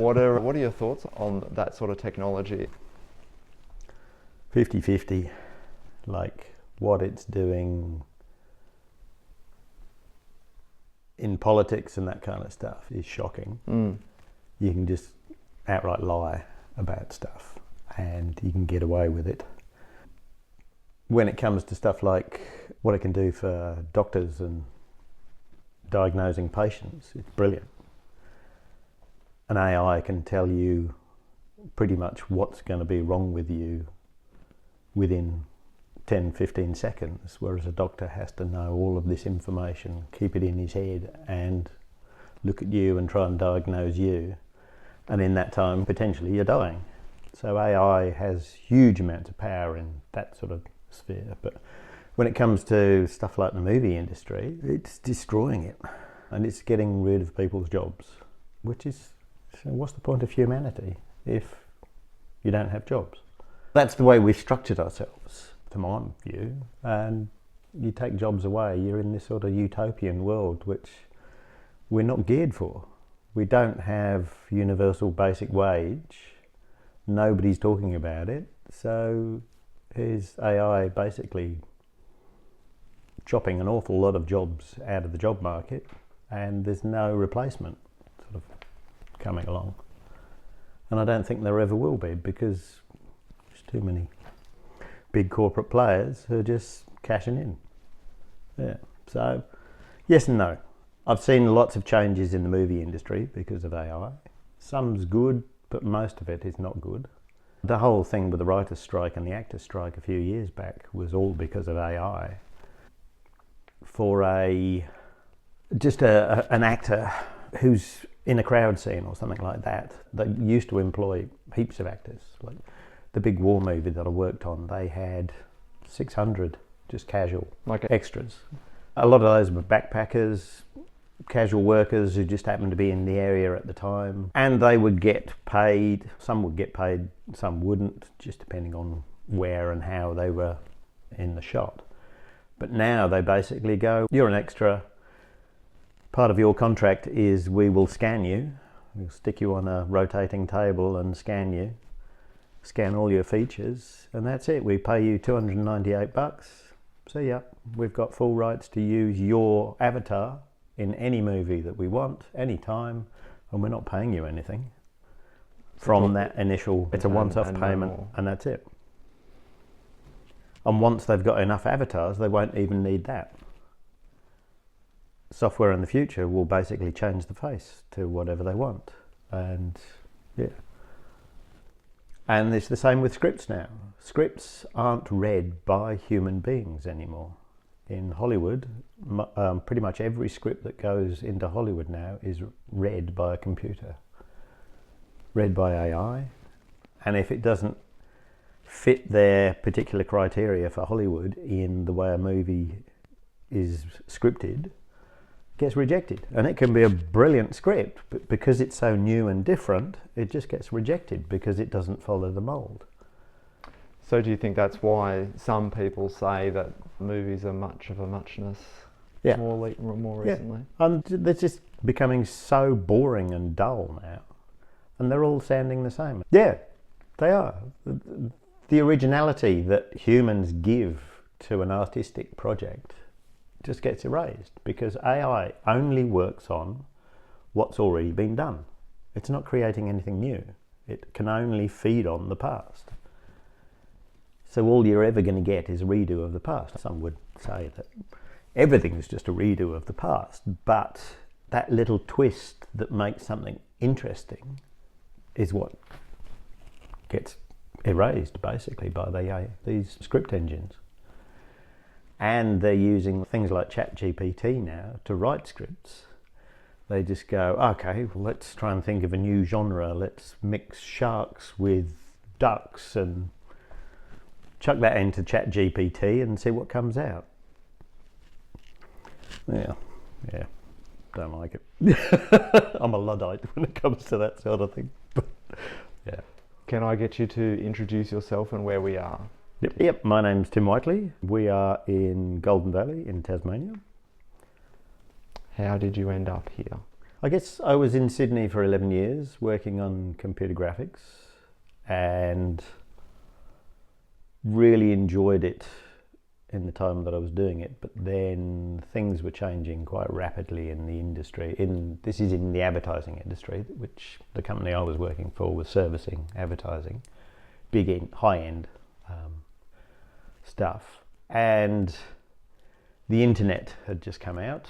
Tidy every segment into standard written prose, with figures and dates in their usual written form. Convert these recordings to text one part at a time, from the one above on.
What are your thoughts on that sort of technology? 50-50, like what it's doing in politics and that kind of stuff is shocking. You can just outright lie about stuff and you can get away with it. When it comes to stuff like what it can do for doctors and diagnosing patients, it's brilliant. An AI can tell you pretty much what's going to be wrong with you within 10-15 seconds, whereas a doctor has to know all of this information, keep it in his head and look at you and try and diagnose you, and in that time potentially you're dying. So AI has huge amounts of power in that sort of sphere, but when it comes to stuff like the movie industry, it's destroying it and it's getting rid of people's jobs, which is, so what's the point of humanity if you don't have jobs? That's the way we've structured ourselves, to my view, and you take jobs away, you're in this sort of utopian world which we're not geared for. We don't have universal basic wage, nobody's talking about it, so here's AI basically chopping an awful lot of jobs out of the job market and there's no replacement sort of coming along. And I don't think there ever will be because there's too many big corporate players who are just cashing in. Yeah. So yes and no. I've seen lots of changes in the movie industry because of AI. Some's good, but most of it is not good. The whole thing with the writers' strike and the actors' strike a few years back was all because of AI. For an actor who's in a crowd scene or something like that, they used to employ heaps of actors. Like the big war movie that I worked on, they had 600 just casual extras. A lot of those were backpackers, casual workers who just happened to be in the area at the time, and they would get paid. Some would get paid, some wouldn't, just depending on where and how they were in the shot. But now they basically go, you're an extra, part of your contract is we will scan you, we'll stick you on a rotating table and scan you, scan all your features, and that's it. We pay you $298. So yeah, we've got full rights to use your avatar in any movie that we want, anytime, and we're not paying you anything from that initial, it's a once-off payment and that's it. And once they've got enough avatars, they won't even need that. Software in the future will basically change the face to whatever they want. And yeah. And it's the same with scripts now. Scripts aren't read by human beings anymore. In Hollywood, pretty much every script that goes into Hollywood now is read by a computer, read by AI. And if it doesn't fit their particular criteria for Hollywood in the way a movie is scripted, it gets rejected. And it can be a brilliant script, but because it's so new and different, it just gets rejected because it doesn't follow the mold. So do you think that's why some people say that movies are much of a muchness more recently? Yeah. And they're just becoming so boring and dull now. And they're all sounding the same. Yeah, they are. The originality that humans give to an artistic project just gets erased because AI only works on what's already been done. It's not creating anything new. It can only feed on the past. So all you're ever going to get is a redo of the past. Some would say that everything's just a redo of the past, but that little twist that makes something interesting is what gets erased basically by these script engines. And they're using things like ChatGPT now to write scripts. They just go, okay, well, let's try and think of a new genre. Let's mix sharks with ducks and chuck that into ChatGPT and see what comes out. Yeah, don't like it. I'm a Luddite when it comes to that sort of thing. But, yeah. Can I get you to introduce yourself and where we are? Yep, my name's Tim Whiteley. We are in Golden Valley in Tasmania. How did you end up here? I guess I was in Sydney for 11 years working on computer graphics and really enjoyed it in the time that I was doing it, but then things were changing quite rapidly in the industry. This is in the advertising industry, which the company I was working for was servicing advertising, high-end stuff. And the internet had just come out,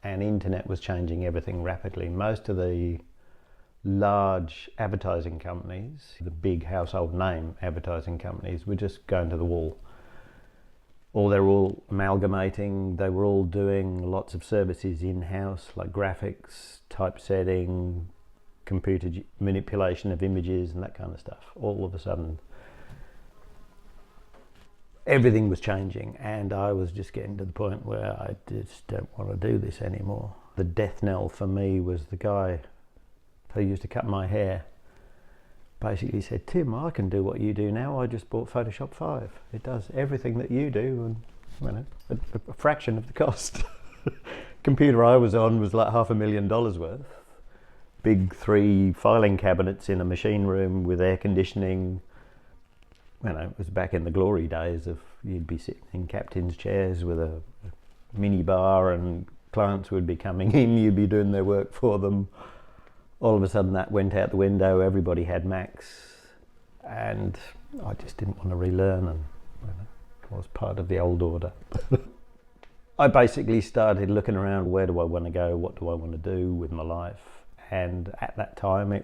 and internet was changing everything rapidly. Most of the large advertising companies, the big household name advertising companies, were just going to the wall. Or they were all amalgamating, they were all doing lots of services in-house, like graphics, typesetting, computer manipulation of images and that kind of stuff. All of a sudden, everything was changing, and I was just getting to the point where I just don't want to do this anymore. The death knell for me was the guy who used to cut my hair. Basically said, "Tim, I can do what you do now. I just bought Photoshop 5. It does everything that you do, and a fraction of the cost." Computer I was on was like $500,000 worth. Big 3 filing cabinets in a machine room with air conditioning. It was back in the glory days of you'd be sitting in captain's chairs with a mini bar, and clients would be coming in, you'd be doing their work for them. All of a sudden that went out the window, everybody had Macs, and I just didn't want to relearn, and I was part of the old order. I basically started looking around, where do I want to go, what do I want to do with my life, and at that time I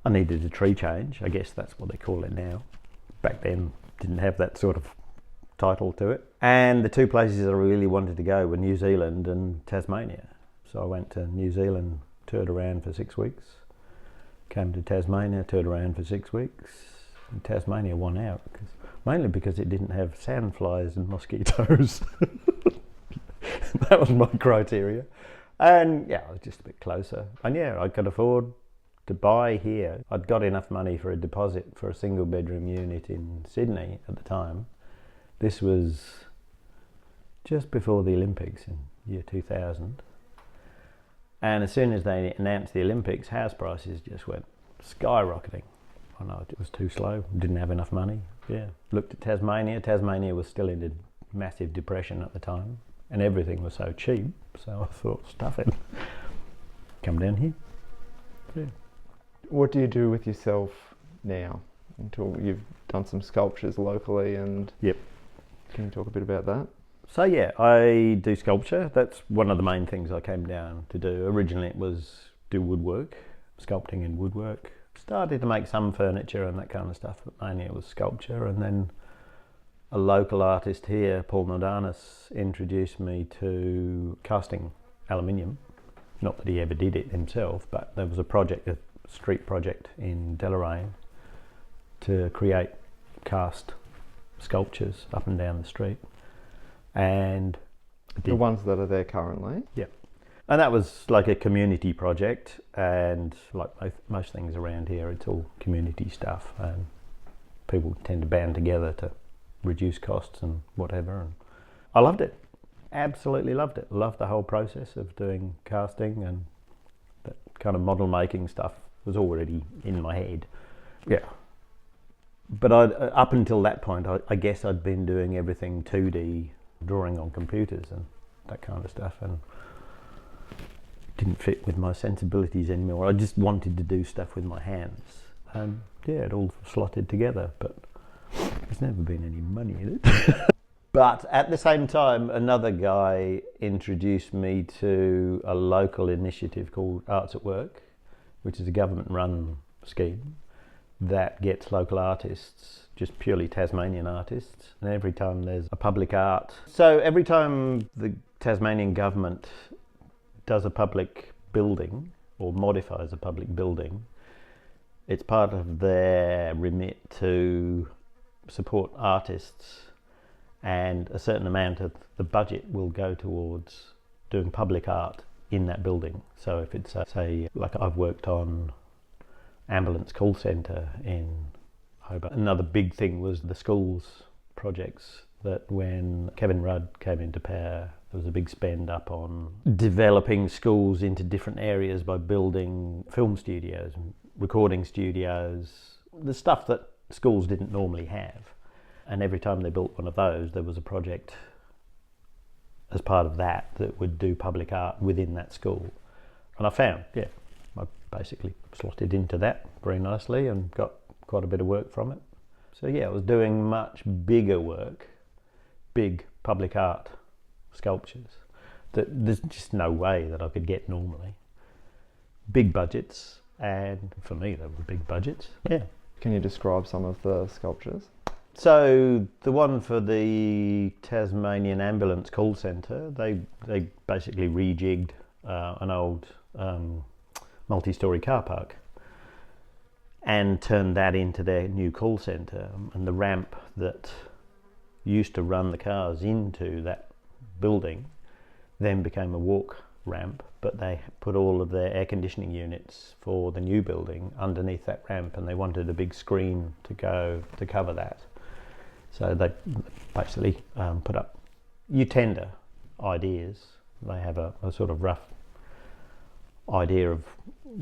needed a tree change. I guess that's what they call it now. Back then didn't have that sort of title to it. And the 2 places I really wanted to go were New Zealand and Tasmania. So I went to New Zealand, toured around for 6 weeks, came to Tasmania, toured around for 6 weeks, and Tasmania won out, mainly because it didn't have sandflies and mosquitoes. That was my criteria. And yeah, I was just a bit closer. And yeah, I could afford to buy here. I'd got enough money for a deposit for a single bedroom unit in Sydney at the time. This was just before the Olympics in year 2000. And as soon as they announced the Olympics, house prices just went skyrocketing. I know it was too slow, didn't have enough money. Yeah, looked at Tasmania. Tasmania was still in a massive depression at the time, and everything was so cheap, so I thought, stuff it. Come down here. Yeah. What do you do with yourself now? You've done some sculptures locally, and yep. Can you talk a bit about that? So yeah, I do sculpture. That's one of the main things I came down to do. Originally it was do woodwork, sculpting and woodwork. Started to make some furniture and that kind of stuff, but mainly it was sculpture. And then a local artist here, Paul Nordanis, introduced me to casting aluminium. Not that he ever did it himself, but there was a street project in Deloraine to create cast sculptures up and down the street. And the ones that are there currently? Yeah. And that was like a community project, and like most things around here, it's all community stuff, and people tend to band together to reduce costs and whatever. And I loved it. Absolutely loved it. Loved the whole process of doing casting, and that kind of model making stuff was already in my head. Yeah. But up until that point, I guess I'd been doing everything 2D, drawing on computers and that kind of stuff, and didn't fit with my sensibilities anymore. I just wanted to do stuff with my hands, and yeah, it all slotted together, but there's never been any money in it. But at the same time, another guy introduced me to a local initiative called Arts at Work, which is a government-run scheme that gets local artists, just purely Tasmanian artists, and every time there's a public art. So every time the Tasmanian government does a public building or modifies a public building, it's part of their remit to support artists, and a certain amount of the budget will go towards doing public art in that building. So if it's, say, like I've worked on ambulance call centre in Hobart. Another big thing was the schools projects, that when Kevin Rudd came into power, There was a big spend up on developing schools into different areas by building film studios, recording studios, the stuff that schools didn't normally have. And every time they built one of those, there was a project as part of that that would do public art within that school. And I found, I basically slotted into that very nicely and got quite a bit of work from it. So I was doing much bigger work, big public art sculptures that there's just no way that I could get normally. Big budgets, and for me they were big budgets. Yeah. Can you describe some of the sculptures? So the one for the Tasmanian Ambulance Call Centre, they basically rejigged an old multi-storey car park and turned that into their new call centre, and the ramp that used to run the cars into that building then became a walk ramp, but they put all of their air conditioning units for the new building underneath that ramp, and they wanted a big screen to cover that. So they basically put up, you tender ideas, they have a sort of rough idea of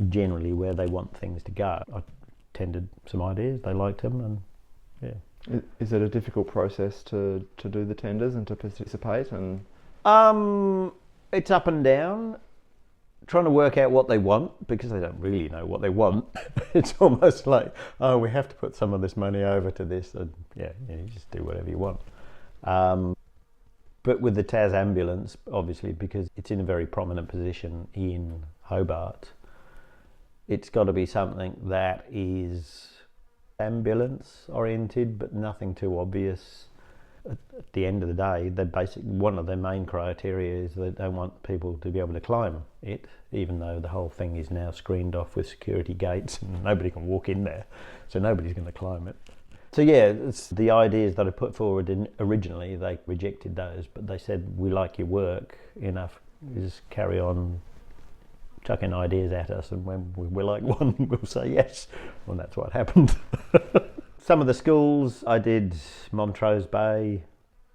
generally where they want things to go. I tendered some ideas, they liked them, and yeah. Is it a difficult process to do the tenders and to participate? And it's up and down, trying to work out what they want, because they don't really know what they want. It's almost like, oh, we have to put some of this money over to this, and you just do whatever you want. But with the Tas ambulance, obviously, because it's in a very prominent position in Hobart, it's got to be something that is ambulance oriented, but nothing too obvious. At the end of the day, one of their main criteria is they don't want people to be able to climb it, even though the whole thing is now screened off with security gates and nobody can walk in there, so nobody's going to climb it. So it's the ideas that I put forward originally, they rejected those, but they said, we like your work enough, you just carry on chucking ideas at us, and when we like one, we'll say yes. Well, that's what happened. Some of the schools, I did Montrose Bay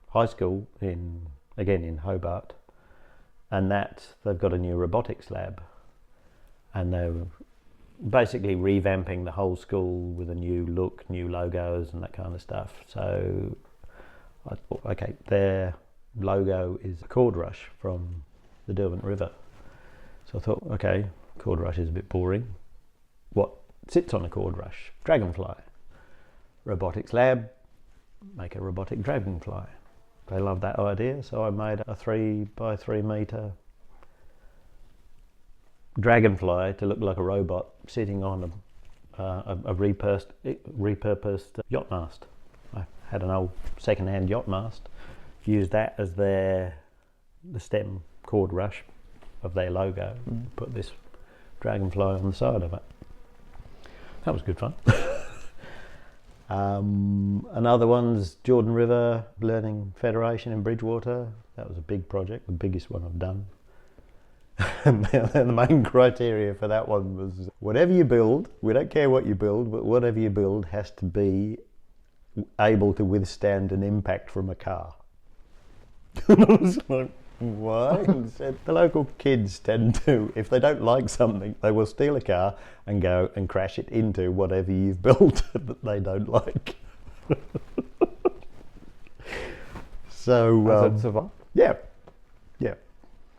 High School in Hobart, and they've got a new robotics lab, and they're basically revamping the whole school with a new look, new logos and that kind of stuff. So I thought, okay, their logo is a cord rush from the Derwent River. So I thought, okay, cord rush is a bit boring. What sits on a cord rush? Dragonfly. Robotics lab, make a robotic dragonfly. They loved that idea, so I made a 3 by 3 metre dragonfly to look like a robot sitting on a repurposed yacht mast. I had an old second-hand yacht mast, used that as the stem cord rush of their logo, put this dragonfly on the side of it. That was good fun. Another one's Jordan River Learning Federation in Bridgewater. That was a big project, the biggest one I've done. And the main criteria for that one was, whatever you build, we don't care what you build, but whatever you build has to be able to withstand an impact from a car. And I was like, why? And said, the local kids tend to, if they don't like something, they will steal a car and go and crash it into whatever you've built that they don't like. So has it survived? Yeah.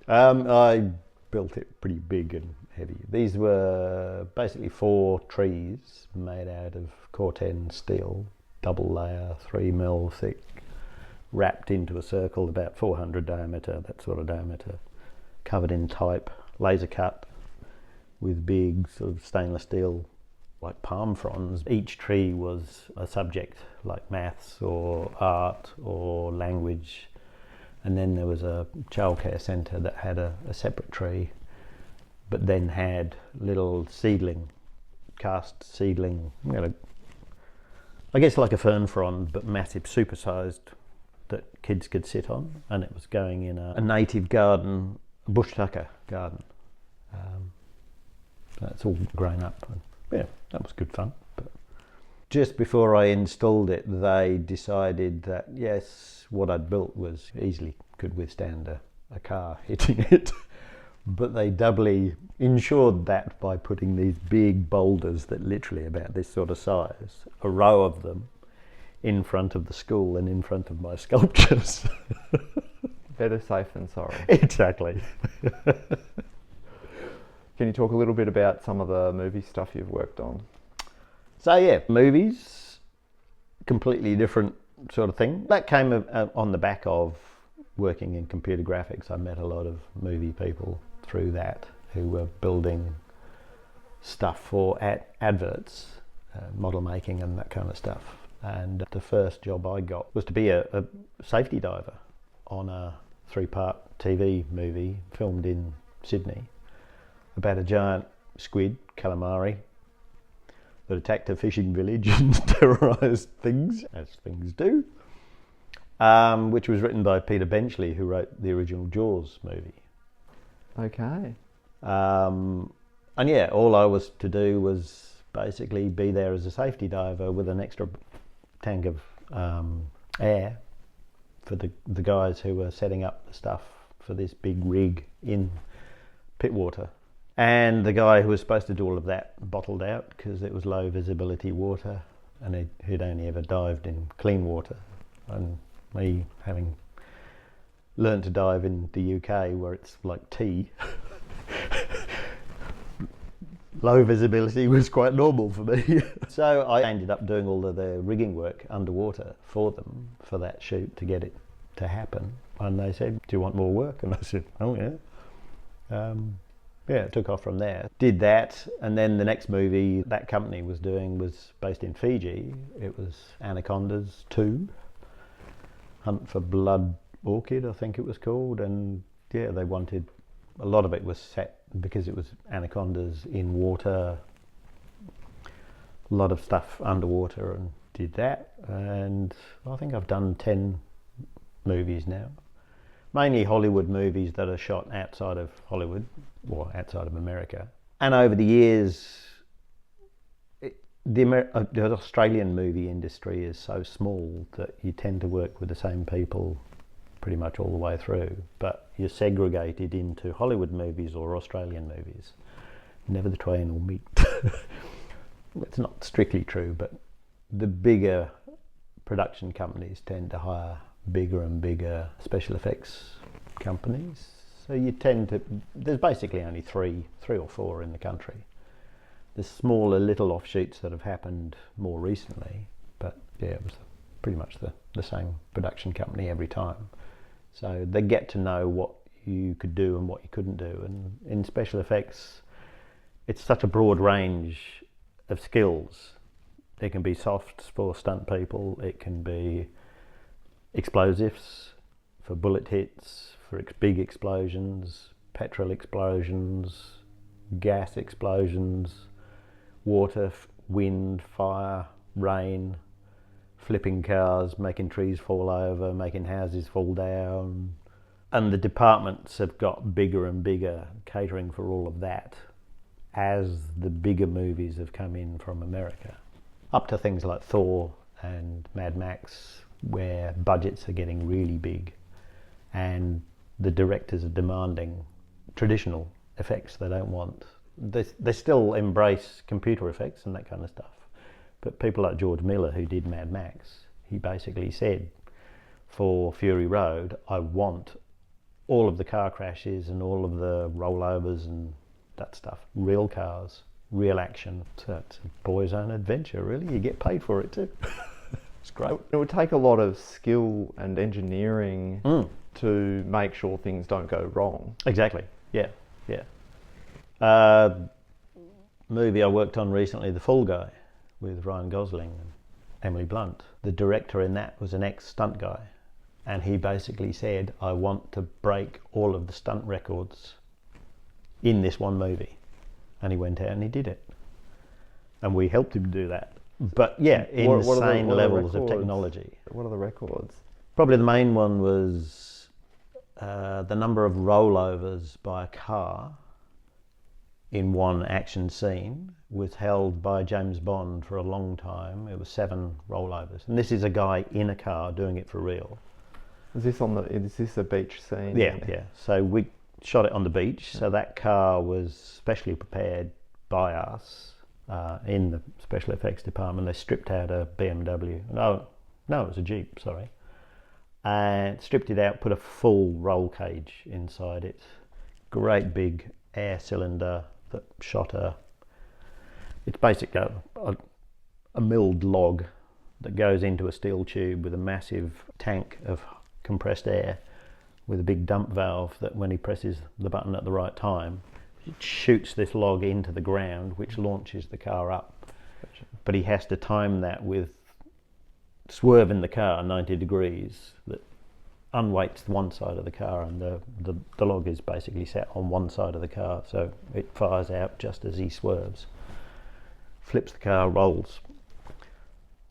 I built it pretty big and heavy. These were basically 4 trees made out of Corten steel, double layer, 3mm thick, wrapped into a circle about 400 diameter, that sort of diameter, covered in type, laser cut with big sort of stainless steel like palm fronds. Each tree was a subject like maths or art or language, and then there was a childcare centre that had a separate tree, but then had little cast seedling, I guess like a fern frond, but massive, supersized, that kids could sit on, and it was going in a native garden, a bush tucker garden. That's all grown up, and that was good fun. But just before I installed it, they decided that yes, what I'd built was easily could withstand a car hitting it. But they doubly ensured that by putting these big boulders that literally about this sort of size, a row of them, in front of the school and in front of my sculptures. Better safe than sorry. Exactly. Can you talk a little bit about some of the movie stuff you've worked on? So yeah, movies, completely different sort of thing. That came on the back of working in computer graphics. I met a lot of movie people through that who were building stuff for adverts, model making and that kind of stuff. And the first job I got was to be a safety diver on a 3-part TV movie filmed in Sydney about a giant squid, calamari, that attacked a fishing village and terrorised things, as things do, which was written by Peter Benchley, who wrote the original Jaws movie. Okay. And yeah, all I was to do was basically be there as a safety diver with an extra tank of air for the guys who were setting up the stuff for this big rig in Pittwater. And the guy who was supposed to do all of that bottled out because it was low visibility water and he'd only ever dived in clean water. And me, having learned to dive in the UK where it's like tea, low visibility was quite normal for me. So I ended up doing all of the rigging work underwater for them for that shoot to get it to happen. And they said, "Do you want more work?" And I said, "Oh yeah." Yeah, it took off from there. Did that, and then the next movie that company was doing was based in Fiji. It was Anacondas 2, Hunt for Blood Orchid, I think it was called. And yeah, they wanted, a lot of it was set because it was anacondas in water, a lot of stuff underwater, and did that. And I think I've done 10 movies now. Mainly Hollywood movies that are shot outside of Hollywood, or outside of America. And over the years, the Australian movie industry is so small that you tend to work with the same people pretty much all the way through, but you're segregated into Hollywood movies or Australian movies. Never the twain will meet. It's not strictly true, but the bigger production companies tend to hire bigger and bigger special effects companies. So you tend to, there's basically only three or four in the country. There's smaller little offshoots that have happened more recently, but yeah, it was pretty much the same production company every time. So they get to know what you could do and what you couldn't do. And in special effects, it's such a broad range of skills. It can be softs for stunt people, it can be explosives for bullet hits, for big explosions, petrol explosions, gas explosions, water, wind, fire, rain, flipping cars, making trees fall over, making houses fall down. And the departments have got bigger and bigger, catering for all of that as the bigger movies have come in from America. Up to things like Thor and Mad Max, where budgets are getting really big and the directors are demanding traditional effects. They don't want, they still embrace computer effects and that kind of stuff. But people like George Miller, who did Mad Max, he basically said, for Fury Road, I want all of the car crashes and all of the rollovers and that stuff, real cars, real action. So it's a boy's own adventure, really. You get paid for it too. It's great. It would take a lot of skill and engineering to make sure things don't go wrong. Exactly, yeah. Movie I worked on recently, The Fall Guy, with Ryan Gosling and Emily Blunt. The director in that was an ex-stunt guy, and he basically said, I want to break all of the stunt records in this one movie. And he went out and he did it. And we helped him do that. But yeah, insane levels of technology. What are the records? Probably the main one was the number of rollovers by a car in one action scene was held by James Bond for a long time. It was 7 rollovers. And this is a guy in a car doing it for real. Is this a beach scene? Yeah. So we shot it on the beach. So that car was specially prepared by us in the special effects department. They stripped out a BMW. No, it was a Jeep. Sorry, and stripped it out, put a full roll cage inside it. Great big air cylinder that shot it's basically a milled log that goes into a steel tube with a massive tank of compressed air with a big dump valve that when he presses the button at the right time, it shoots this log into the ground, which launches the car up. Gotcha. But he has to time that with swerving the car 90 degrees that unweights one side of the car, and the log is basically set on one side of the car, so it fires out just as he swerves, flips the car, rolls.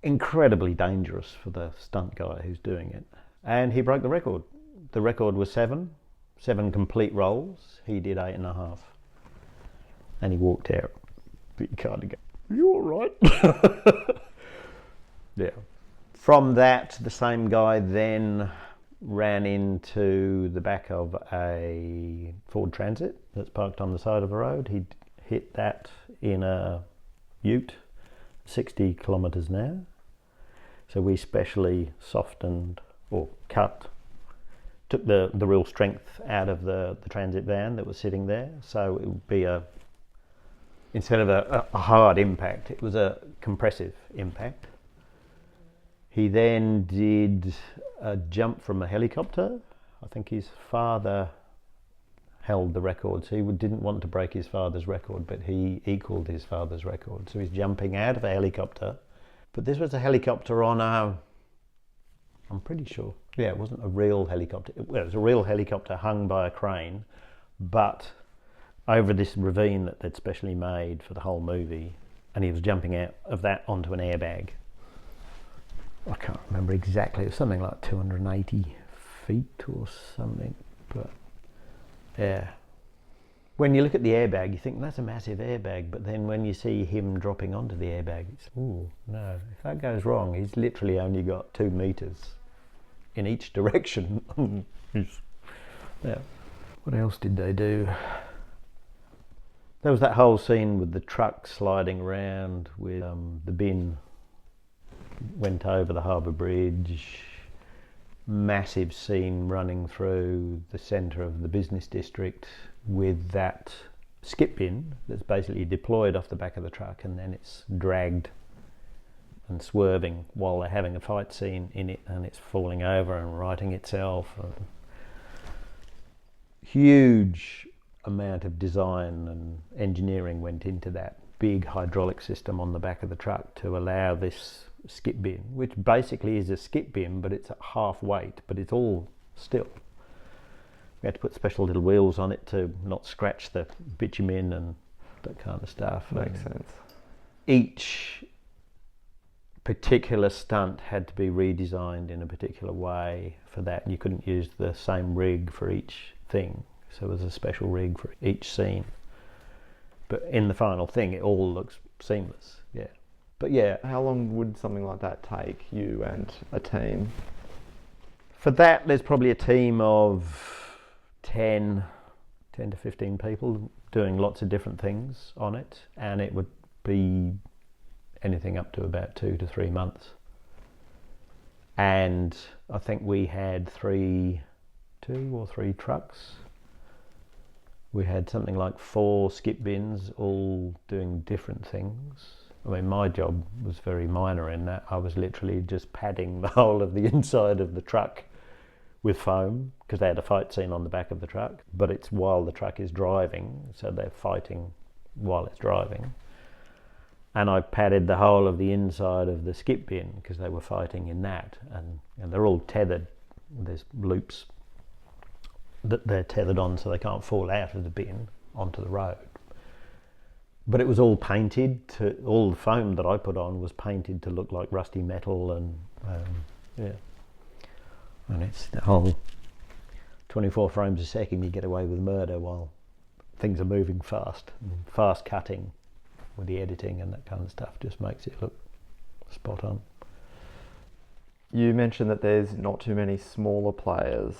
Incredibly dangerous for the stunt guy who's doing it, and he broke the record. The record was seven complete rolls. He did 8.5, and he walked out. But you kind of go, "Are you all right?" Yeah. From that, the same guy then ran into the back of a Ford Transit that's parked on the side of a road. He'd hit that in a ute, 60 kilometres an hour. So we specially softened or cut, took the real strength out of the transit van that was sitting there. So it would be instead of a hard impact, it was a compressive impact. He then did a jump from a helicopter. I think his father held the record, so he didn't want to break his father's record, but he equalled his father's record. So he's jumping out of a helicopter, but this was a helicopter on I'm pretty sure, it wasn't a real helicopter. It was a real helicopter hung by a crane, but over this ravine that they'd specially made for the whole movie, and he was jumping out of that onto an airbag. I can't remember exactly, it was something like 280 feet or something, but yeah. When you look at the airbag, you think that's a massive airbag, but then when you see him dropping onto the airbag, it's, ooh, no, if that goes wrong, he's literally only got 2 meters in each direction. Yeah. What else did they do? There was that whole scene with the truck sliding around with the bin went over the harbour bridge, massive scene running through the centre of the business district with that skip bin that's basically deployed off the back of the truck, and then it's dragged and swerving while they're having a fight scene in it, and it's falling over and righting itself. Huge amount of design and engineering went into that big hydraulic system on the back of the truck to allow this skip bin, which basically is a skip bin, but it's at half weight, but it's all still. We had to put special little wheels on it to not scratch the bitumen and that kind of stuff. Makes sense. Each particular stunt had to be redesigned in a particular way for that. You couldn't use the same rig for each thing, so there was a special rig for each scene. But in the final thing, it all looks seamless. Yeah. But yeah. How long would something like that take, you and a team? For that, there's probably a team of 10 to 15 people doing lots of different things on it, and it would be anything up to about 2 to 3 months. And I think we had 2 or 3 trucks. We had something like 4 skip bins, all doing different things. I mean, my job was very minor in that. I was literally just padding the whole of the inside of the truck with foam, because they had a fight scene on the back of the truck, but it's while the truck is driving, so they're fighting while it's driving. And I padded the whole of the inside of the skip bin because they were fighting in that, and they're all tethered. There's loops that they're tethered on so they can't fall out of the bin onto the road. But it was all painted all the foam that I put on was painted to look like rusty metal, and yeah. And it's the whole 24 frames a second, you get away with murder while things are moving fast. Fast cutting with the editing and that kind of stuff just makes it look spot on. You mentioned that there's not too many smaller players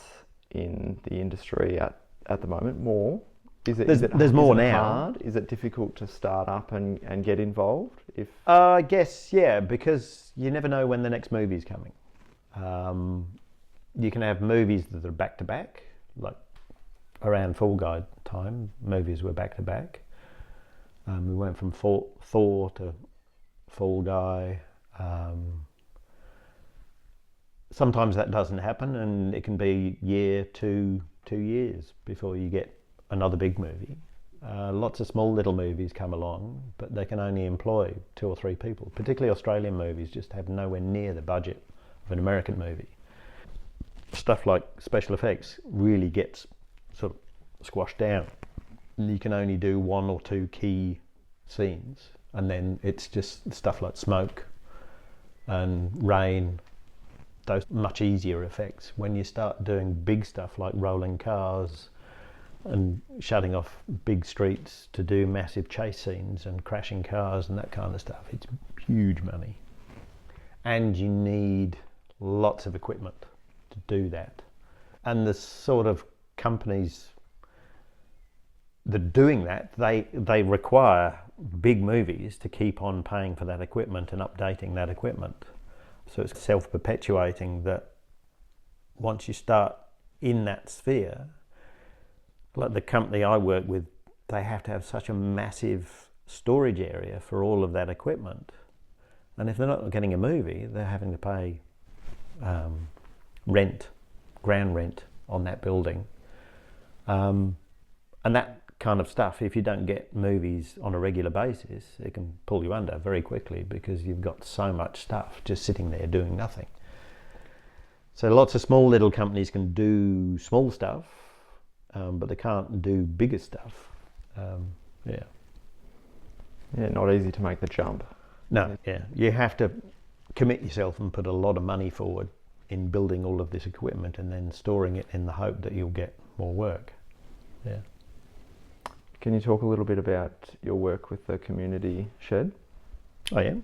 in the industry at the moment. More? There's more now. Hard? Is it difficult to start up and get involved? I guess, yeah, because you never know when the next movie's coming. You can have movies that are back to back, like around Fall Guy time, movies were back to back. We went from Thor to Fall Guy. Sometimes that doesn't happen, and it can be year, 2 years before you get another big movie. Lots of small little movies come along, but they can only employ 2 or 3 people. Particularly Australian movies just have nowhere near the budget of an American movie. Stuff like special effects really gets sort of squashed down. You can only do 1 or 2 key scenes, and then it's just stuff like smoke and rain, those much easier effects. When you start doing big stuff like rolling cars and shutting off big streets to do massive chase scenes and crashing cars and that kind of stuff, it's huge money. And you need lots of equipment to do that. And the sort of companies that are doing that, they require big movies to keep on paying for that equipment and updating that equipment. So it's self-perpetuating that once you start in that sphere, like the company I work with, they have to have such a massive storage area for all of that equipment. And if they're not getting a movie, they're having to pay ground rent on that building. And that kind of stuff, if you don't get movies on a regular basis, it can pull you under very quickly because you've got so much stuff just sitting there doing nothing. So lots of small little companies can do small stuff, but they can't do bigger stuff. Yeah, not easy to make the jump. No, yeah, you have to commit yourself and put a lot of money forward in building all of this equipment and then storing it in the hope that you'll get more work. Yeah. Can you talk a little bit about your work with the community shed? I am.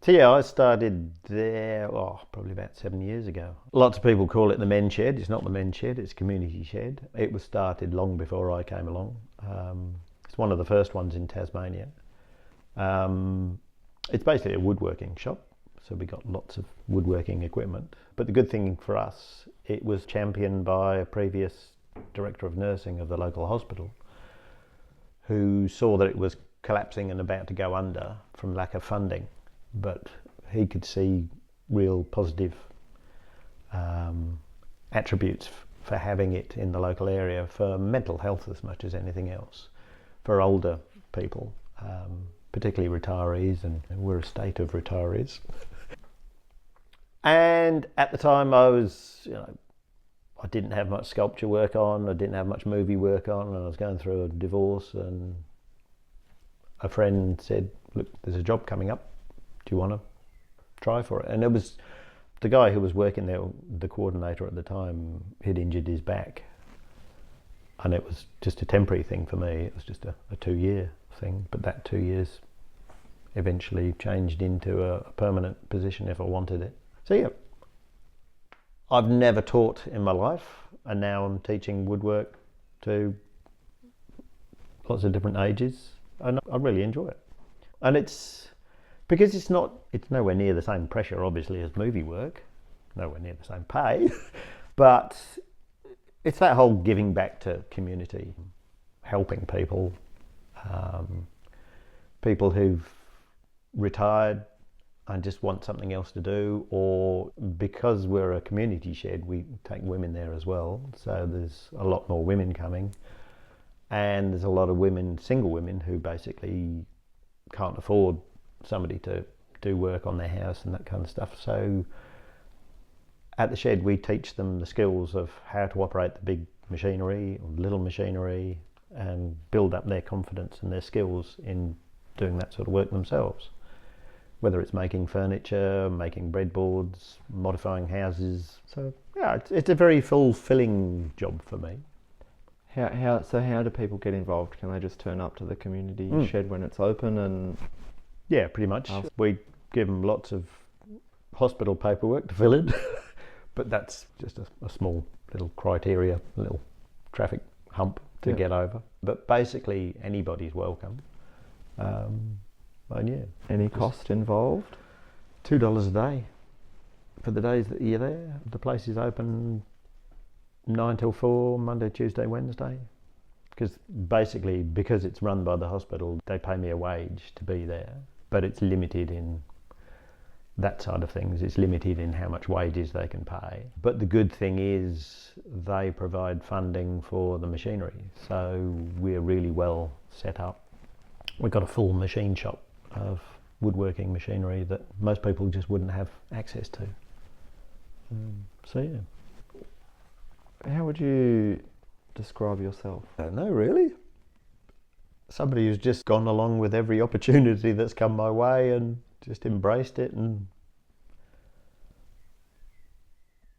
So yeah, I started there probably about 7 years ago. Lots of people call it the men's shed. It's not the men's shed, it's community shed. It was started long before I came along. It's one of the first ones in Tasmania. It's basically a woodworking shop, so we got lots of woodworking equipment. But the good thing for us, it was championed by a previous director of nursing of the local hospital, who saw that it was collapsing and about to go under from lack of funding, but he could see real positive attributes for having it in the local area for mental health as much as anything else, for older people, particularly retirees, and we're a state of retirees. And at the time I didn't have much sculpture work on, I didn't have much movie work on, and I was going through a divorce, and a friend said, look, there's a job coming up, do you want to try for it? And it was the guy who was working there, the coordinator at the time, he'd injured his back, and it was just a temporary thing for me. It was just a 2-year thing, but that 2 years eventually changed into a permanent position if I wanted it. So yeah, I've never taught in my life, and now I'm teaching woodwork to lots of different ages, and I really enjoy it. And it's because it's nowhere near the same pressure, obviously, as movie work, nowhere near the same pay, but it's that whole giving back to community, helping people, people who've retired and just want something else to do, or because we're a community shed, we take women there as well, so there's a lot more women coming, and there's a lot of women, single women, who basically can't afford somebody to do work on their house and that kind of stuff. So at the shed we teach them the skills of how to operate the big machinery or little machinery, and build up their confidence and their skills in doing that sort of work themselves. Whether it's making furniture, making breadboards, modifying houses. So yeah, it's a very fulfilling job for me. How do people get involved? Can they just turn up to the community shed when it's open and? Yeah, pretty much. We give them lots of hospital paperwork to fill in, but that's just a small little criteria, a little traffic hump to get over. But basically, anybody's welcome. And yeah. Any cost involved? $2 a day for the days that you're there. The place is open 9 till 4, Monday, Tuesday, Wednesday. Because it's run by the hospital, they pay me a wage to be there, but it's limited in that side of things. It's limited in how much wages they can pay. But the good thing is they provide funding for the machinery, so we're really well set up. We've got a full machine shop of woodworking machinery that most people just wouldn't have access to. So yeah. How would you describe yourself? I don't know, really. Somebody who's just gone along with every opportunity that's come my way and just embraced it. And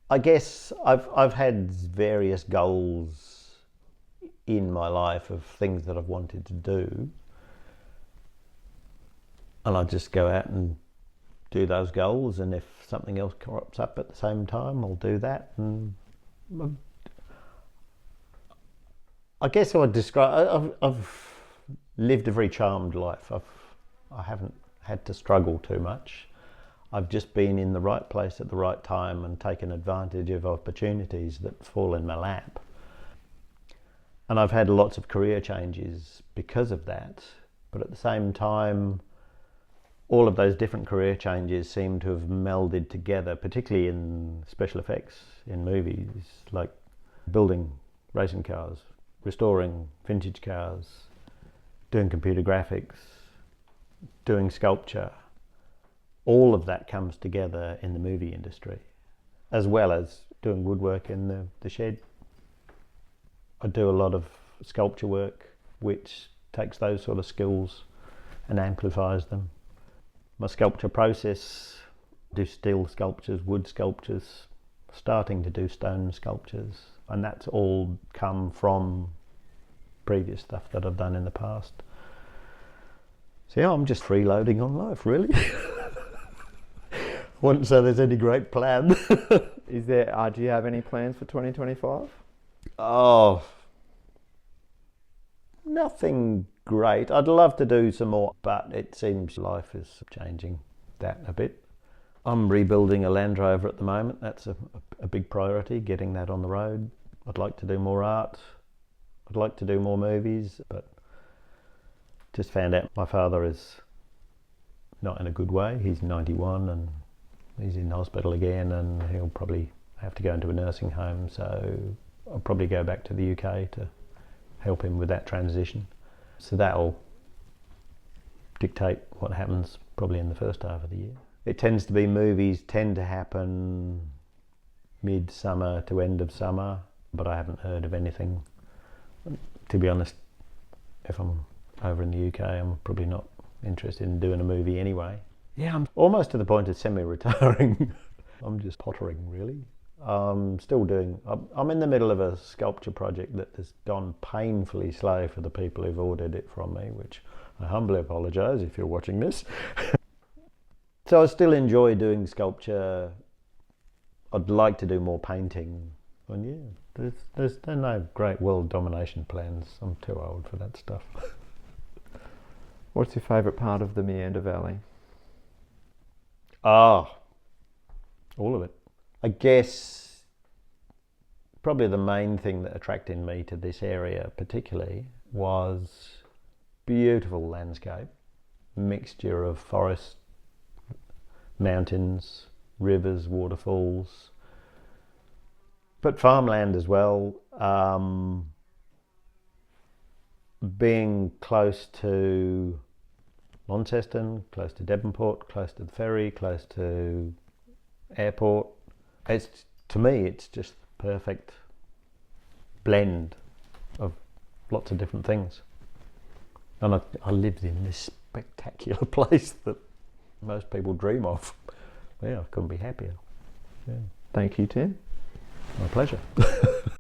I guess I've had various goals in my life of things that I've wanted to do, and I just go out and do those goals, and if something else crops up at the same time, I'll do that. And I guess I would describe, I've lived a very charmed life. I haven't had to struggle too much. I've just been in the right place at the right time and taken advantage of opportunities that fall in my lap. And I've had lots of career changes because of that, but at the same time, all of those different career changes seem to have melded together, particularly in special effects in movies, like building racing cars, restoring vintage cars, doing computer graphics, doing sculpture. All of that comes together in the movie industry, as well as doing woodwork in the shed. I do a lot of sculpture work, which takes those sort of skills and amplifies them. My sculpture process, do steel sculptures, wood sculptures, starting to do stone sculptures, and that's all come from previous stuff that I've done in the past. So yeah, I'm just freeloading on life, really. Wouldn't say there's any great plan. Is there? Do you have any plans for 2025? Oh, nothing great. I'd love to do some more, but it seems life is changing that a bit. I'm rebuilding a Land Rover at the moment. That's a big priority, getting that on the road. I'd like to do more art. I'd like to do more movies, but just found out my father is not in a good way. He's 91 and he's in hospital again, and he'll probably have to go into a nursing home, so I'll probably go back to the UK to help him with that transition. So that'll dictate what happens probably in the first half of the year. It tends to be, movies tend to happen mid-summer to end of summer, but I haven't heard of anything. To be honest, if I'm over in the UK, I'm probably not interested in doing a movie anyway. Yeah, I'm almost to the point of semi-retiring. I'm just pottering, really. I'm in the middle of a sculpture project that has gone painfully slow for the people who've ordered it from me, which I humbly apologise if you're watching this. So I still enjoy doing sculpture. I'd like to do more painting. And yeah, there's no great world domination plans. I'm too old for that stuff. What's your favourite part of the Meander Valley? All of it. I guess probably the main thing that attracted me to this area particularly was beautiful landscape, mixture of forest, mountains, rivers, waterfalls, but farmland as well. Being close to Launceston, close to Devonport, close to the ferry, close to airport. To me, it's just the perfect blend of lots of different things. And I lived in this spectacular place that most people dream of. Yeah, I couldn't be happier. Yeah. Thank you, Tim. My pleasure.